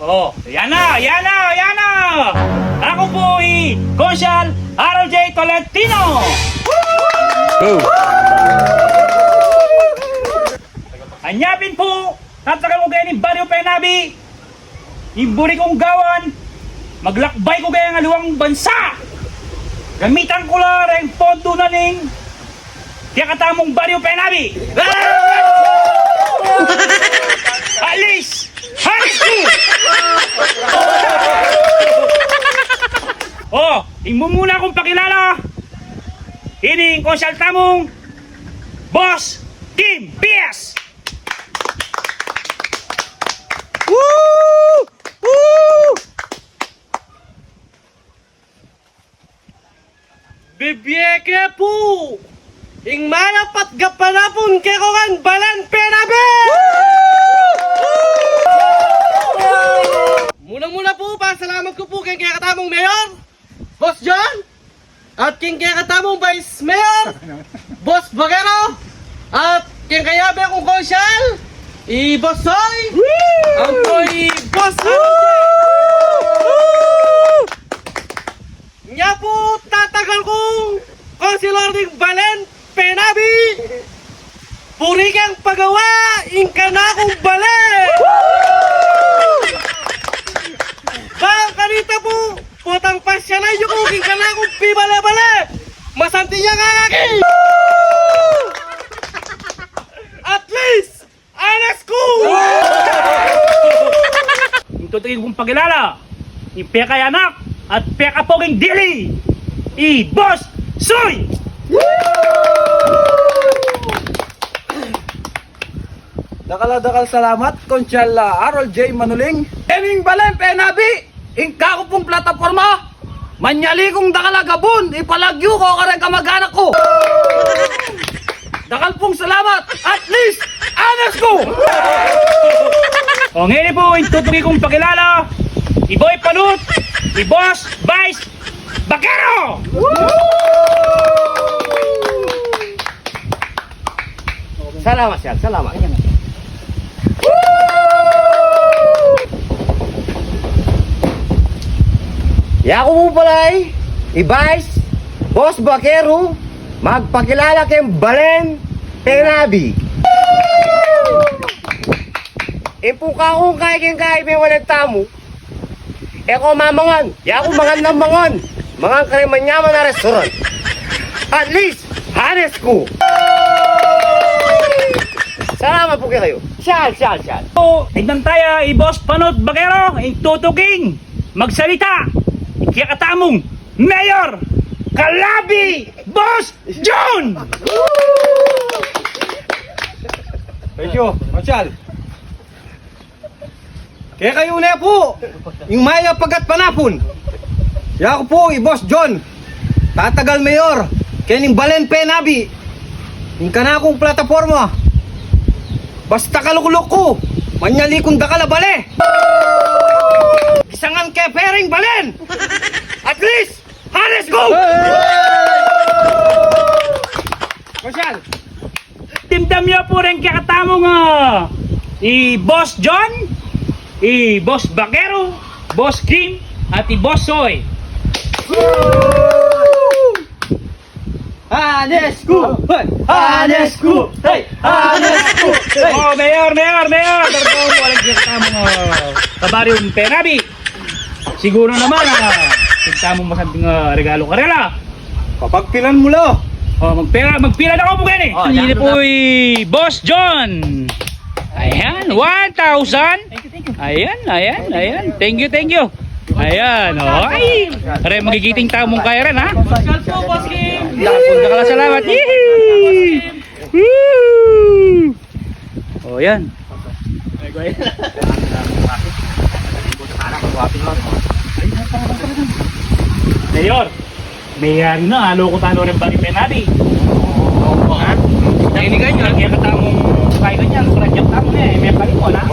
Oh, yan na, yan na, yan na! Ako po Consyal Harold J. Tolentino! Go! Anyapin po, tatagal ko gaya ng Baryo Penabi, iburi kong gawan, maglakbay ko gaya ng aluang bansa, gamitan ko lang ang pondo na ning kaya katamong Baryo Penabi! Alis! Halis ko! Oh, tingmo muna akong pakilala. Ining Consyal tamong Boss Kim PS. Woo! Woo! Bibieke po! Ing malapat gapanapon kay Kokan Balan Penabe! Muna po, pasalamat ko po kay katamong Mayor, Boss John, at kay katamong Vice Mayor, Boss Bagero, at kay kayabe akong Consyal, Boss Soy, ang ko'y Boss Nya po, tatagal kong Consular ng Balen Penabi! Puri kang pagawa, ingka na akong balen! Bang kanita po, putang pasya na yung ingka na akong pibale-bale! Masanti niya nga akin! At least, alas ko! Tutugin kong pakilala, ipekay anak at peka poging dili, Boss Soy! Dakal salamat, Consyal Harold J. Manuling. Eming Balen Penabi, ingka ko pong plataforma. Manyali kong dakala gabon, ipalagyo ko karang kamag-anak ko. Dakal pong salamat, at least, anas ko! O ngayon po, tutugin kong pakilala, Boy Panut, Boss Vice Bagero! Salamat siya, salamat. Ya ako po pala Vice Boss Bakero, magpakilala kay Balen Penabi. Ipuka ko kay may walang tamo. Eko mamangan, ya ako mangan ng mangan. Mangan kay manyaman na restaurant. At least, hanes ko. Salamat po kayo. Siyal. O, tignan tayo, Boss Panut Bagero, tutugin, magsalita, kaya katamong Mayor Calabi Boss John! Thank you, Consyal. Kaya kayo na po, yung maya pagat panapon. Ya ako po, Boss John. Tatagal Mayor, kaya ning Balen Penabi. Ingka na akong plataforma. Basta kalukulok ko, manyali kong dakalabale. Isangan kay Pering Balen. At least, hanes go! Consyal. Timdam niyo po rin kaya katamong Boss John, Boss Bagero, Boss Kim, at Boss Soy. Hanes ko! Hanes ko! Hey! Hanes ko! Hey! Oh, Mayor! Tarko mo, walang kaya katamong Kabaryong Penabi. Siguro naman, tigtamong masanting regalo karela. Papagpilan mo lo! Oh, magpila na ako po ganyan eh. Hindi po Boss John. Ayan, 1,000. Ayan. Thank you. Ayan, oh. Ay, pare magigiting tamong kaya rin, ha? Consyal po, Boss Kim! Salamat. Yee! Woo! Oh, yan. Mayor, mayari na, halo ko talo rin Baryo Penabi. Ha? Nainigan nyo, kaya katamong kaya ganyan, project tamo na eh, may kalimon, ha?